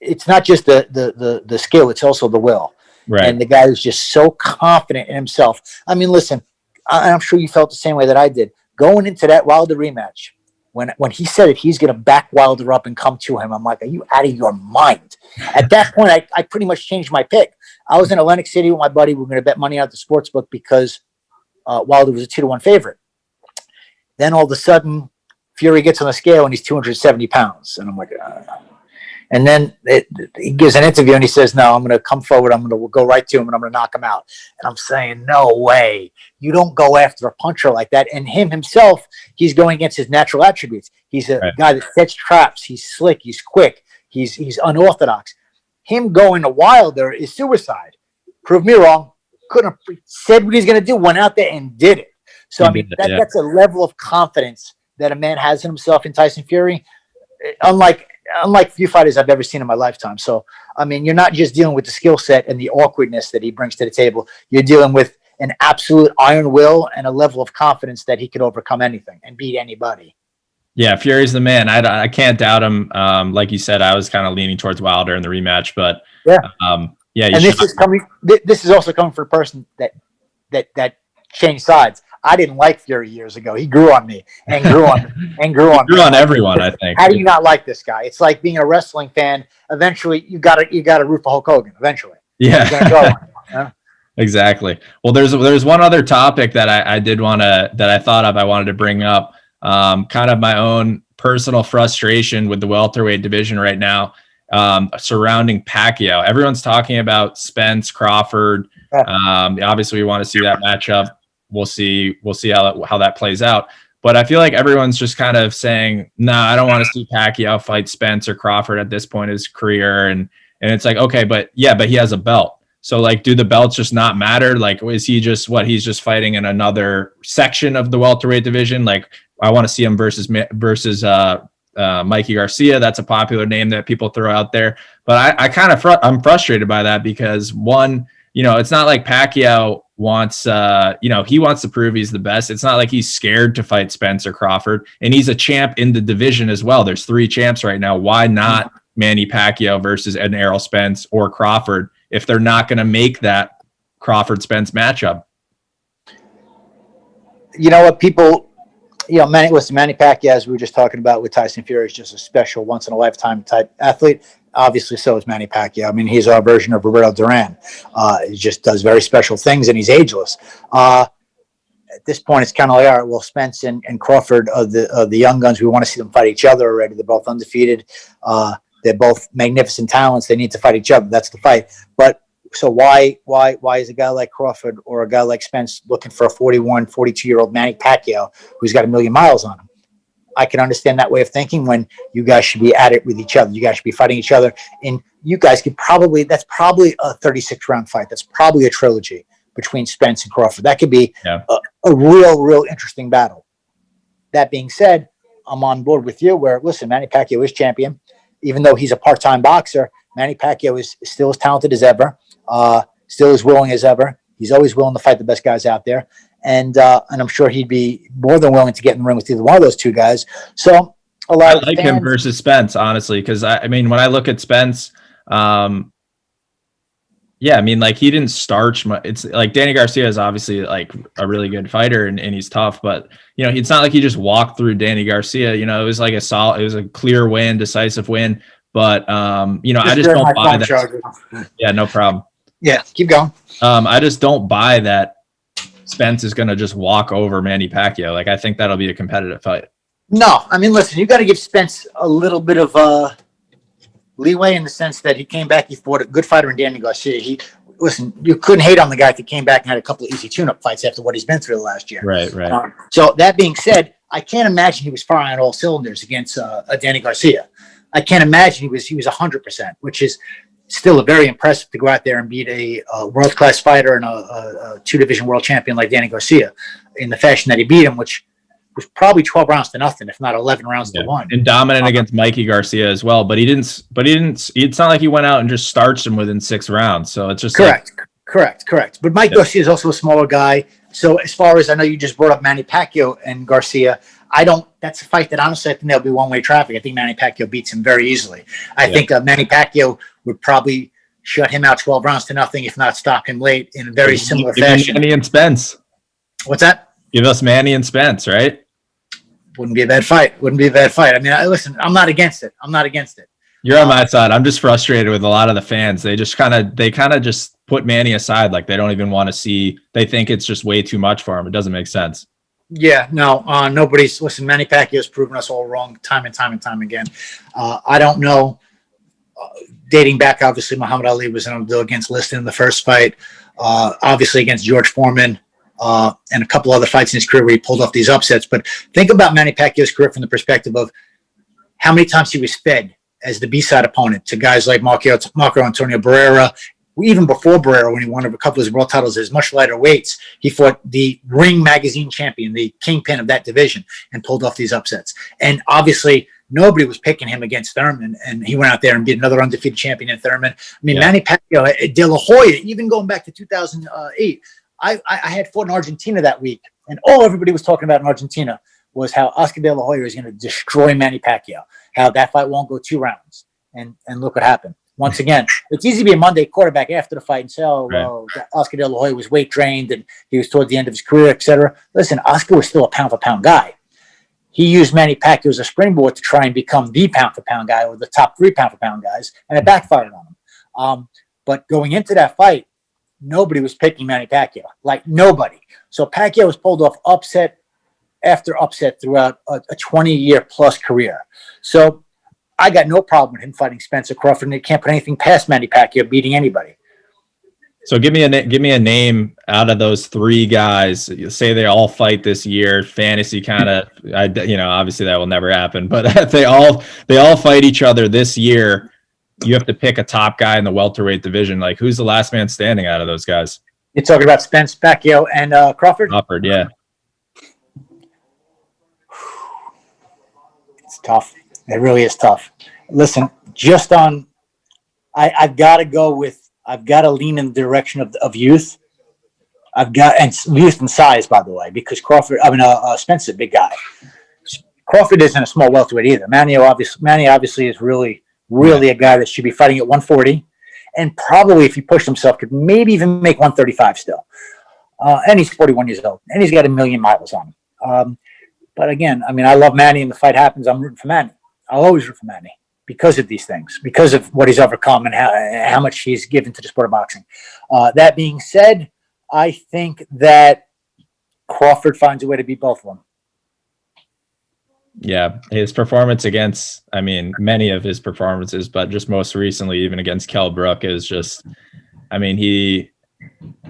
It's not just the skill, it's also the will. Right. And the guy is just so confident in himself. Listen, I'm sure you felt the same way that I did. Going into that Wilder rematch, when he said that he's going to back Wilder up and come to him, I'm like, are you out of your mind? At that point, I pretty much changed my pick. I was in Atlantic City with my buddy. We were going to bet money out the sports book because Wilder was a 2-1 favorite. Then all of a sudden, Fury gets on the scale and he's 270 pounds. And I'm like, and then he gives an interview and he says, no, I'm going to come forward. I'm going to go right to him and I'm going to knock him out. And I'm saying, no way. You don't go after a puncher like that. And himself, he's going against his natural attributes. He's a guy that sets traps. He's slick. He's quick. He's unorthodox. Him going to Wilder is suicide. Prove me wrong. Couldn't have said what he's going to do, went out there and did it. So, I mean, that's a level of confidence that a man has in himself in Tyson Fury, unlike few fighters I've ever seen in my lifetime. So, I mean, you're not just dealing with the skill set and the awkwardness that he brings to the table. You're dealing with an absolute iron will and a level of confidence that he could overcome anything and beat anybody. Yeah, Fury's the man. I can't doubt him. Like you said, I was kind of leaning towards Wilder in the rematch, but yeah. And this is also coming from a person that changed sides. I didn't like Fury years ago. He grew on me and grew on and grew on. Grew on everyone, I think. How do you not like this guy? It's like being a wrestling fan. Eventually, you got to root for Hulk Hogan. Eventually, yeah. Exactly. Well, there's one other topic that I thought of. I wanted to bring up. Kind of my own personal frustration with the welterweight division right now, surrounding Pacquiao. Everyone's talking about Spence, Crawford. Obviously, we want to see that matchup. We'll see how that plays out. But I feel like everyone's just kind of saying, "Nah, I don't want to see Pacquiao fight Spence or Crawford at this point in his career." And it's like, okay, but he has a belt. So like, do the belts just not matter? Like, is he just he's just fighting in another section of the welterweight division? Like, I want to see him versus Mikey Garcia. That's a popular name that people throw out there. But I'm frustrated by that because one, it's not like Pacquiao wants, he wants to prove he's the best. It's not like he's scared to fight Spencer Crawford, and he's a champ in the division as well. There's 3 champs right now. Why not Manny Pacquiao versus an Errol Spence or Crawford if they're not going to make that Crawford-Spence matchup? You know what, Manny Pacquiao, as we were just talking about with Tyson Fury, is just a special once-in-a-lifetime type athlete. Obviously, so is Manny Pacquiao. I mean, he's our version of Roberto Duran. He just does very special things, and he's ageless. At this point, it's kind of like, all right, well, Spence and Crawford are the young guns. We want to see them fight each other already. They're both undefeated. They're both magnificent talents. They need to fight each other. That's the fight. But so why is a guy like Crawford or a guy like Spence looking for a 41, 42-year-old Manny Pacquiao who's got 1,000,000 miles on him? I can understand that way of thinking when you guys should be at it with each other. You guys should be fighting each other. And you guys that's probably a 36-round fight. That's probably a trilogy between Spence and Crawford. That could be a real interesting battle. That being said, I'm on board with you where, listen, Manny Pacquiao is champion. Even though he's a part-time boxer, Manny Pacquiao is still as talented as ever, still as willing as ever. He's always willing to fight the best guys out there. And I'm sure he'd be more than willing to get in the ring with either one of those two guys. So I like him versus Spence, honestly, because I mean, when I look at Spence, yeah, I mean, like, he didn't starch much. It's like Danny Garcia is obviously like a really good fighter and he's tough, but it's not like he just walked through Danny Garcia. It was like it was a clear win, decisive win. But I just don't buy that. Charger. Yeah, no problem. Yeah, keep going. I just don't buy that Spence is going to just walk over Manny Pacquiao. Like, I think that'll be a competitive fight. No, I mean, listen, you got to give Spence a little bit of leeway in the sense that he came back, he fought a good fighter in Danny Garcia. You couldn't hate on the guy if he came back and had a couple of easy tune-up fights after what he's been through the last year. Right. So that being said, I can't imagine he was firing on all cylinders against Danny Garcia. I can't imagine he was 100%, which is still very impressive to go out there and beat a world-class fighter and a 2-division world champion like Danny Garcia in the fashion that he beat him, which was probably 12 rounds to nothing, if not 11 rounds to 1. And dominant against Mikey Garcia as well. But he didn't. It's not like he went out and just starched him within 6 rounds. So it's just correct. But Mike Garcia is also a smaller guy. So as far as I know, you just brought up Manny Pacquiao and Garcia. That's a fight that honestly I think there'll be one-way traffic. I think Manny Pacquiao beats him very easily. I think Manny Pacquiao would probably shut him out 12 rounds to nothing, if not stop him late in a very similar fashion. Manny and Spence. What's that? Give us Manny and Spence, right? Wouldn't be a bad fight. I mean, listen, I'm not against it. You're on my side. I'm just frustrated with a lot of the fans. They just kind of just put Manny aside. Like, they don't even want to see. They think it's just way too much for him. It doesn't make sense. Yeah, no, listen, Manny Pacquiao has proven us all wrong time and time again. I don't know. Dating back, obviously, Muhammad Ali was against Liston in the first fight. Obviously against George Foreman. And a couple other fights in his career where he pulled off these upsets. But think about Manny Pacquiao's career from the perspective of how many times he was fed as the B-side opponent to guys like Marco Antonio Barrera, even before Barrera, when he won a couple of his world titles as much lighter weights, he fought the Ring Magazine champion, the kingpin of that division, and pulled off these upsets. And obviously, nobody was picking him against Thurman, and he went out there and beat another undefeated champion in Thurman. I mean, Manny Pacquiao, De La Hoya, even going back to 2008, I had fought in Argentina that week, and all everybody was talking about in Argentina was how Oscar De La Hoya is going to destroy Manny Pacquiao, how that fight won't go 2 rounds. And look what happened. Once again, it's easy to be a Monday quarterback after the fight and say, oh, well, Oscar De La Hoya was weight drained and he was toward the end of his career, etc. Listen, Oscar was still a pound-for-pound guy. He used Manny Pacquiao as a springboard to try and become the pound-for-pound guy or the top 3 pound-for-pound guys, and it backfired on him. But going into that fight, nobody was picking Manny Pacquiao, like nobody. So Pacquiao was pulled off upset after upset throughout a 20-year-plus career. So I got no problem with him fighting Spencer Crawford, and they can't put anything past Manny Pacquiao beating anybody. So give me a name out of those 3 guys. Say they all fight this year. Fantasy kind of, obviously that will never happen. But if they all fight each other this year, you have to pick a top guy in the welterweight division. Like, who's the last man standing out of those guys? You're talking about Spence, Pacquiao, and Crawford. Crawford, yeah. It's tough. It really is tough. Listen, I've got to lean in the direction of youth. And youth and size, by the way, because Spence is a big guy. Crawford isn't a small welterweight either. Manny obviously is really a guy that should be fighting at 140, and probably if he pushed himself, could maybe even make 135 still. And he's 41 years old, and he's got 1 million miles on him. But again, I love Manny, and the fight happens, I'm rooting for Manny. I'll always root for Manny because of these things, because of what he's overcome and how much he's given to the sport of boxing. That being said, I think that Crawford finds a way to beat both of them. Yeah, his performance against, many of his performances, but just most recently, even against Kell Brook, is just,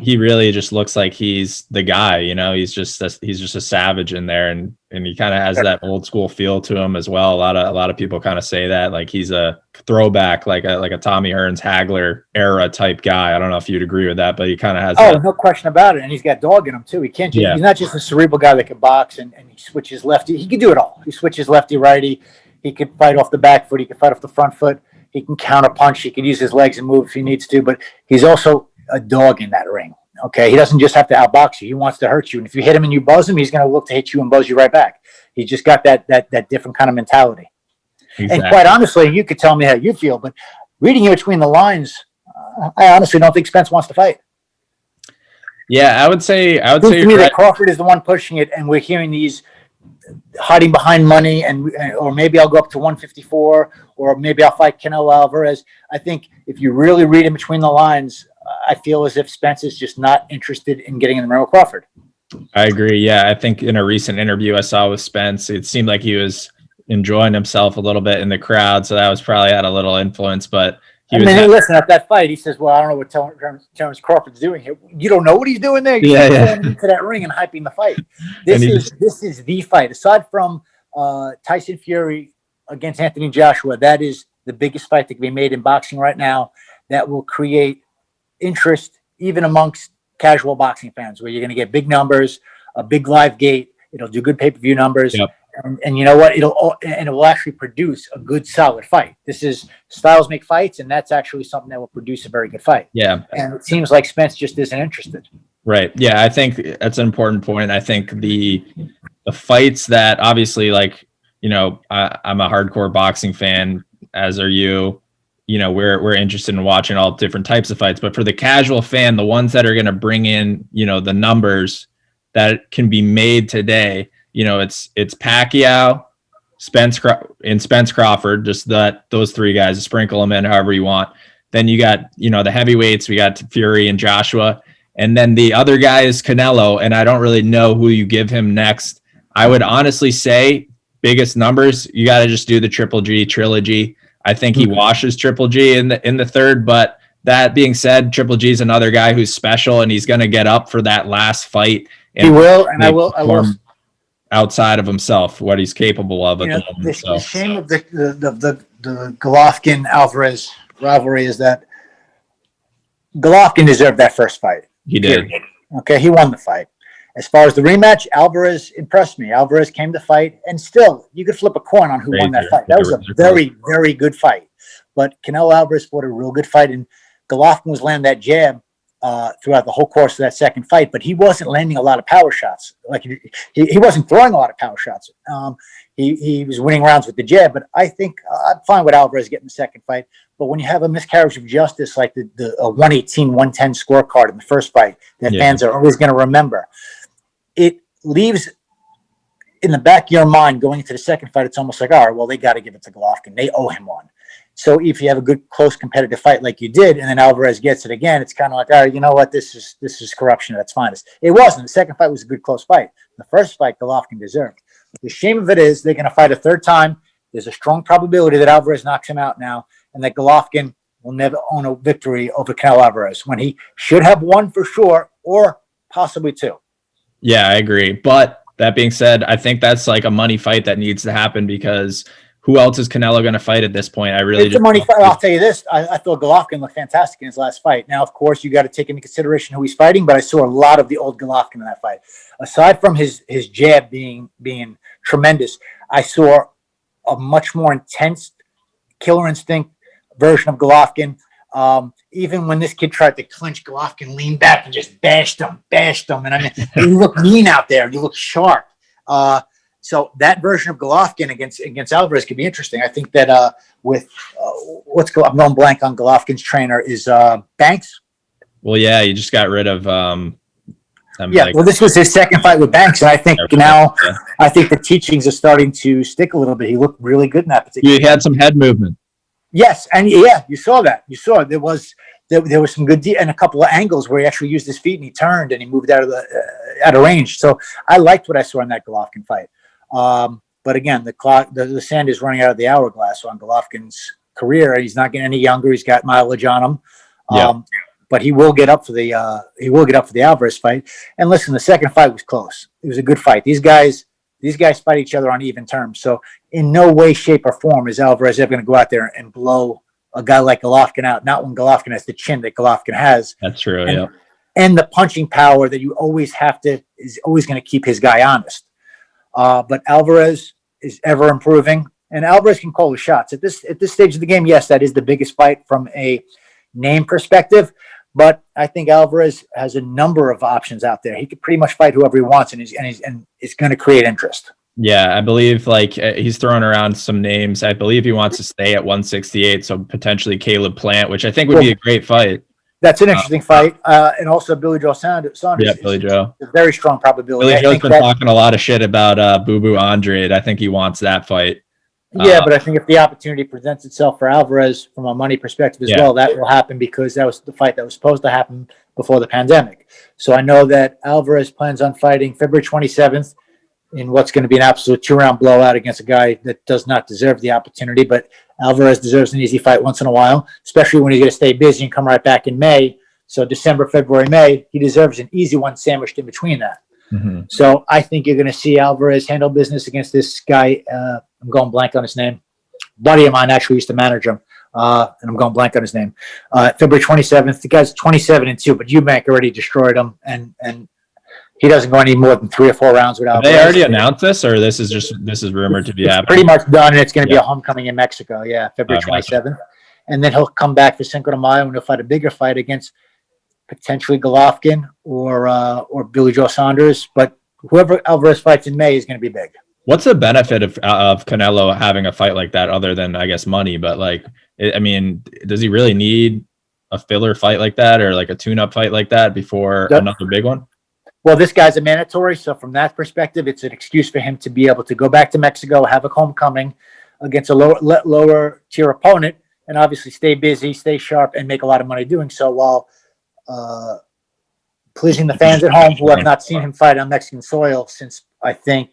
he really just looks like he's the guy. He's just a savage in there, and he kind of has that old school feel to him as well. A lot of people kind of say that, like, he's a throwback, like a Tommy Hearns Hagler era type guy. I don't know if you'd agree with that, but he kind of has. Oh, no question about it. And he's got dog in him too. He can't. Yeah. He's not just a cerebral guy that can box and he switches lefty. He can do it all. He switches lefty righty. He can fight off the back foot. He can fight off the front foot. He can counter punch. He can use his legs and move if he needs to. But he's also a dog in that ring. Okay, he doesn't just have to outbox you. He wants to hurt you, and if you hit him and you buzz him, he's going to look to hit you and buzz you right back. He's just got that different kind of mentality. Exactly. And quite honestly, you could tell me how you feel, but reading in between the lines, I honestly don't think Spence wants to fight. Yeah, I would say to me that Crawford is the one pushing it, and we're hearing these hiding behind money, or maybe I'll go up to 154, or maybe I'll fight Canelo Alvarez. I think if you really read in between the lines, I feel as if Spence is just not interested in getting in the ring with Crawford. I agree. Yeah, I think in a recent interview I saw with Spence, it seemed like he was enjoying himself a little bit in the crowd, so that was probably had a little influence. But listen, at that fight, he says, "Well, I don't know what Terrence Crawford's doing here." You don't know what he's doing there. You're going into that ring and hyping the fight. This is the fight. Aside from Tyson Fury against Anthony Joshua, that is the biggest fight that can be made in boxing right now. That will create interest even amongst casual boxing fans, where you're going to get big numbers, a big live gate. It'll do good pay-per-view numbers. Yep. And you know what? It will actually produce a good, solid fight. This is styles make fights, and that's actually something that will produce a very good fight. Yeah. And it seems like Spence just isn't interested. Right. Yeah, I think that's an important point. I think the fights that obviously, like, I'm a hardcore boxing fan, as are you. We're interested in watching all different types of fights, but for the casual fan, the ones that are going to bring in, the numbers that can be made today, it's Pacquiao, Spence Crawford, just those 3 guys, sprinkle them in however you want. Then you got, the heavyweights, we got Fury and Joshua, and then the other guy is Canelo, and I don't really know who you give him next. I would honestly say biggest numbers, you got to just do the Triple G trilogy. I think he washes Triple G in the third, but that being said, Triple G is another guy who's special, and he's going to get up for that last fight. And he will, and I will outside of himself, what he's capable of. The shame of the Golovkin Alvarez rivalry is that Golovkin deserved that first fight. He did. Period. Okay, he won the fight. As far as the rematch, Alvarez impressed me. Alvarez came to fight, and still, you could flip a coin on who won that fight. That was a very, very good fight. But Canelo Alvarez fought a real good fight, and Golovkin was landing that jab throughout the whole course of that second fight, but he wasn't landing a lot of power shots. Like he wasn't throwing a lot of power shots. He was winning rounds with the jab, but I think I'm fine with Alvarez getting the second fight. But when you have a miscarriage of justice like the 118-110 scorecard in the first fight that fans are always going to remember, it leaves in the back of your mind going into the second fight. It's almost like, all right, well, they got to give it to Golovkin. They owe him one. So if you have a good, close, competitive fight like you did, and then Alvarez gets it again, it's kind of like, all right, you know what? This is corruption at its finest. It wasn't. The second fight was a good, close fight. The first fight, Golovkin deserved. The shame of it is they're going to fight a third time. There's a strong probability that Alvarez knocks him out now, and that Golovkin will never own a victory over Canelo Alvarez when he should have one for sure, or possibly two. Yeah, I agree. But that being said, I think that's like a money fight that needs to happen, because who else is Canelo going to fight at this point? I really it's a money fight. I'll tell you this. I thought Golovkin looked fantastic in his last fight. Now, of course, you got to take into consideration who he's fighting, but I saw a lot of the old Golovkin in that fight. Aside from his jab being tremendous, I saw a much more intense killer instinct version of Golovkin. Even when this kid tried to clinch, Golovkin leaned back and just bashed him. And I mean, you look mean out there. You look sharp. So that version of Golovkin against Alvarez could be interesting. I think that with I'm going blank on Golovkin's trainer is Banks. Well, yeah, you just got rid of. Well, this was his second fight with Banks, and I think I think the teachings are starting to stick a little bit. He looked really good in that particular. You had some head movement. Yes, and you saw that. You saw there was some good and a couple of angles where he actually used his feet and he turned and he moved out of range. So I liked what I saw in that Golovkin fight. But again, the sand is running out of the hourglass on Golovkin's career. He's not getting any younger. He's got mileage on him. But he will get up for the Alvarez fight. And listen, the second fight was close. It was a good fight. These guys fight each other on even terms. So in no way, shape, or form is Alvarez ever going to go out there and blow a guy like Golovkin out. Not when Golovkin has the chin that Golovkin has. That's true. And the punching power that you always is always going to keep his guy honest. But Alvarez is ever improving, and Alvarez can call the shots at this stage of the game. Yes, that is the biggest fight from a name perspective, but I think Alvarez has a number of options out there. He could pretty much fight whoever he wants, and is going to create interest. Yeah, I believe he's throwing around some names. I believe he wants to stay at 168, so potentially Caleb Plant, which I think would be a great fight. That's an interesting fight. And also Billy Joe Saunders. Yeah, Billy Joe. A very strong probability. Billy Joe's been talking a lot of shit about Boo Boo Andrade. I think he wants that fight. Yeah, but I think if the opportunity presents itself for Alvarez from a money perspective as well, that will happen, because that was the fight that was supposed to happen before the pandemic. So I know that Alvarez plans on fighting February 27th in what's going to be an absolute 2-round blowout against a guy that does not deserve the opportunity. But Alvarez deserves an easy fight once in a while, especially when he's going to stay busy and come right back in May. So December, February, May, he deserves an easy one sandwiched in between that. Mm-hmm. So I think you're going to see Alvarez handle business against this guy. I'm going blank on his name. Buddy of mine actually used to manage him, and I'm going blank on his name. February 27th. The guy's 27-2, but Eubank already destroyed him, and he doesn't go any more than 3 or 4 rounds with Alvarez. They already announced this, or this is rumored to be happening? Pretty much done, and it's going to be a homecoming in Mexico. Yeah, February 27th, and then he'll come back for Cinco de Mayo and he'll fight a bigger fight against potentially Golovkin or Billy Joe Saunders. But whoever Alvarez fights in May is going to be big. What's the benefit of Canelo having a fight like that, other than, I guess, money? But does he really need a filler fight like that, or like a tune-up fight like that before another big one? Well, this guy's a mandatory, so from that perspective, it's an excuse for him to be able to go back to Mexico, have a homecoming against a lower tier opponent, and obviously stay busy, stay sharp, and make a lot of money doing so, while pleasing the fans at home who have not seen him fight on Mexican soil since, I think,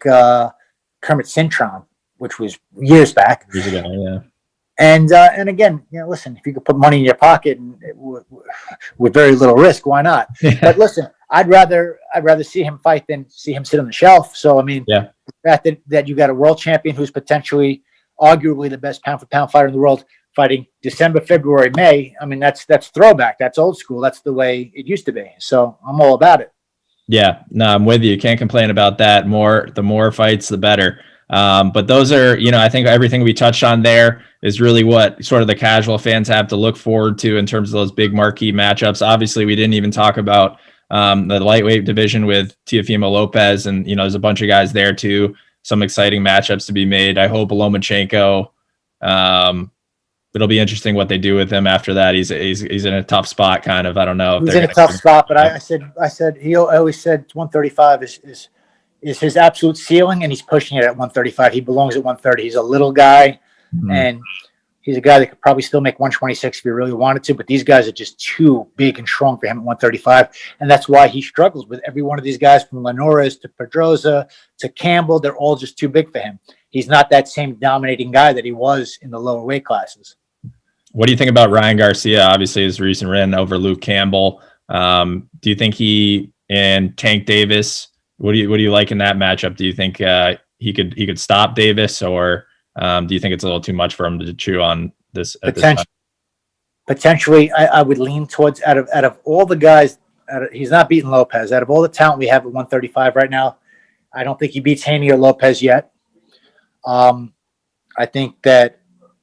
Kermit Cintron, which was years back. Years ago, yeah. And again, listen, if you could put money in your pocket and with very little risk, why not? But listen, I'd rather see him fight than see him sit on the shelf. So the fact that you got a world champion who's potentially, arguably, the best pound for pound fighter in the world fighting December, February, May. I mean, that's throwback. That's old school. That's the way it used to be. So I'm all about it. Yeah, no, I'm with you. Can't complain about that. The more fights, the better. But those are, I think everything we touched on there is really what sort of the casual fans have to look forward to in terms of those big marquee matchups. Obviously, we didn't even talk about the lightweight division with Teofimo Lopez, and there's a bunch of guys there too. Some exciting matchups to be made. I hope Lomachenko. It'll be interesting what they do with him after that. He's in a tough spot, kind of. I don't know. He's in a tough spot, but I always said 135 is his absolute ceiling, and he's pushing it at 135. He belongs at 130. He's a little guy, and he's a guy that could probably still make 126 if he really wanted to, but these guys are just too big and strong for him at 135, and that's why he struggles with every one of these guys, from Linares to Pedroza to Campbell. They're all just too big for him. He's not that same dominating guy that he was in the lower weight classes. What do you think about Ryan Garcia? Obviously, his recent win over Luke Campbell. Do you think he and Tank Davis? What do you like in that matchup? Do you think he could stop Davis, or do you think it's a little too much for him to chew on this? Potentially, I would lean towards out of all the guys. He's not beating Lopez. Out of all the talent we have at 135 right now, I don't think he beats Haney or Lopez yet. I think that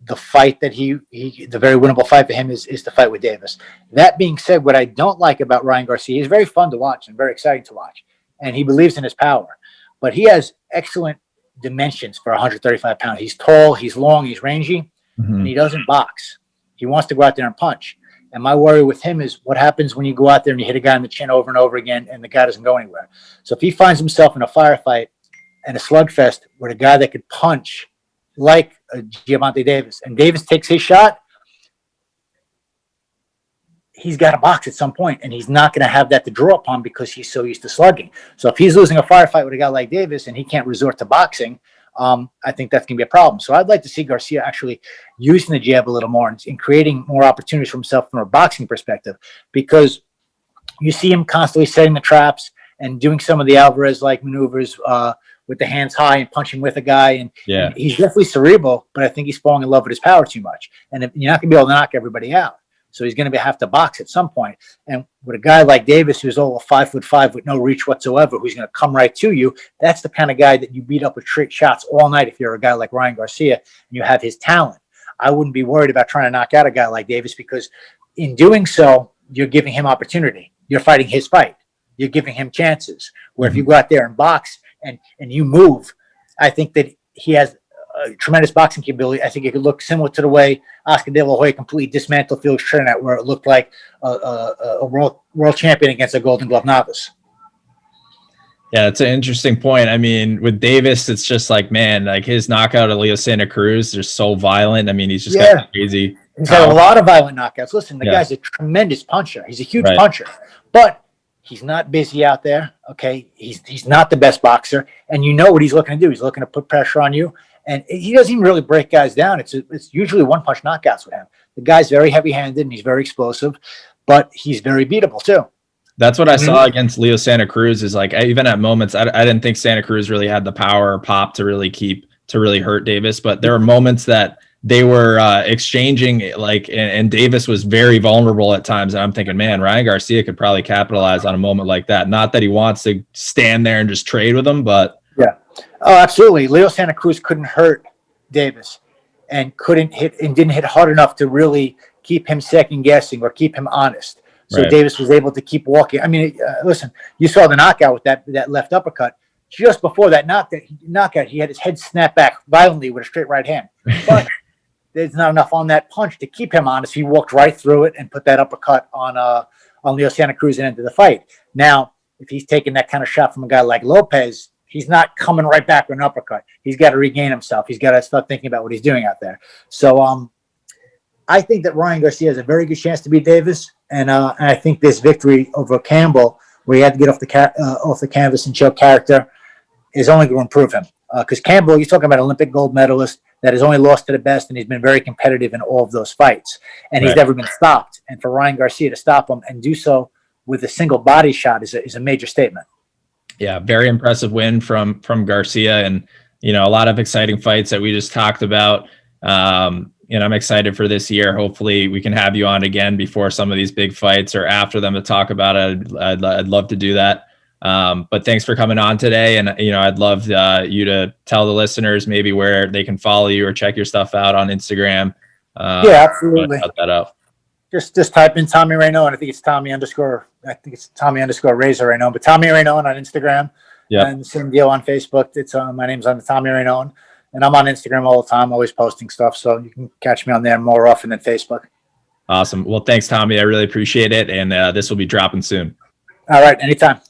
the fight that the very winnable fight for him is the fight with Davis. That being said, what I don't like about Ryan Garcia, he's very fun to watch and very exciting to watch, and he believes in his power, but he has excellent dimensions for 135 pounds. He's tall, he's long, he's rangy, and he doesn't box. He wants to go out there and punch. And my worry with him is what happens when you go out there and you hit a guy in the chin over and over again and the guy doesn't go anywhere. So if he finds himself in a firefight and a slugfest with a guy that could punch like Gervonta Davis, and Davis takes his shot, he's got to box at some point, and he's not going to have that to draw upon because he's so used to slugging. So if he's losing a firefight with a guy like Davis and he can't resort to boxing, I think that's going to be a problem. So I'd like to see Garcia actually using the jab a little more and creating more opportunities for himself from a boxing perspective, because you see him constantly setting the traps and doing some of the Alvarez-like maneuvers with the hands high and punching with a guy. And he's definitely cerebral, but I think he's falling in love with his power too much. And you're not going to be able to knock everybody out. So he's going to have to box at some point. And with a guy like Davis, who's all 5'5" with no reach whatsoever, who's going to come right to you, that's the kind of guy that you beat up with straight shots all night if you're a guy like Ryan Garcia and you have his talent. I wouldn't be worried about trying to knock out a guy like Davis, because in doing so, you're giving him opportunity. You're fighting his fight. You're giving him chances. Where if you go out there and box and you move, I think that he has a tremendous boxing capability. I think it could look similar to the way Oscar De La Hoya completely dismantled Felix Trinidad, where it looked like a world champion against a Golden Glove novice. Yeah, it's an interesting point. I mean, with Davis, it's just like, man, like his knockout of Leo Santa Cruz, they're so violent. I mean, he's just got crazy. He's had a lot of violent knockouts. Listen, the guy's a tremendous puncher. He's a huge puncher, but he's not busy out there. Okay. He's not the best boxer, and you know what he's looking to do. He's looking to put pressure on you, and he doesn't even really break guys down. It's usually one punch knockouts with him. The guy's very heavy handed and he's very explosive, but he's very beatable too. That's what I saw against Leo Santa Cruz, is like, even at moments, I didn't think Santa Cruz really had the power or pop to really hurt Davis, but there were moments that they were exchanging, like, and Davis was very vulnerable at times. And I'm thinking, man, Ryan Garcia could probably capitalize on a moment like that. Not that he wants to stand there and just trade with him, but yeah. Oh, absolutely. Leo Santa Cruz couldn't hurt Davis and didn't hit hard enough to really keep him second guessing or keep him honest. So Davis was able to keep walking. I mean, listen, you saw the knockout with that left uppercut. Just before that knockout, he had his head snapped back violently with a straight right hand. But there's not enough on that punch to keep him honest. He walked right through it and put that uppercut on Leo Santa Cruz and into the fight. Now, if he's taking that kind of shot from a guy like Lopez, he's not coming right back with an uppercut. He's got to regain himself. He's got to start thinking about what he's doing out there. So I think that Ryan Garcia has a very good chance to beat Davis, and I think this victory over Campbell, where he had to get off the canvas and show character, is only going to improve him. Because Campbell, you're talking about Olympic gold medalist that has only lost to the best, and he's been very competitive in all of those fights, and he's never been stopped. And for Ryan Garcia to stop him and do so with a single body shot is a major statement. Yeah, very impressive win from Garcia, and a lot of exciting fights that we just talked about. and I'm excited for this year. Hopefully we can have you on again before some of these big fights or after them to talk about it. I'd love to do that. But thanks for coming on today. And, I'd love you to tell the listeners maybe where they can follow you or check your stuff out on Instagram. Yeah, absolutely. Cut that up. Just type in Tommy Rainone. I think it's Tommy _Razor Rainone, but Tommy Rainone on Instagram. Yeah. And same deal on Facebook. It's my name's on Tommy Rainone, and I'm on Instagram all the time, always posting stuff. So you can catch me on there more often than Facebook. Awesome. Well, thanks, Tommy. I really appreciate it. And this will be dropping soon. All right. Anytime.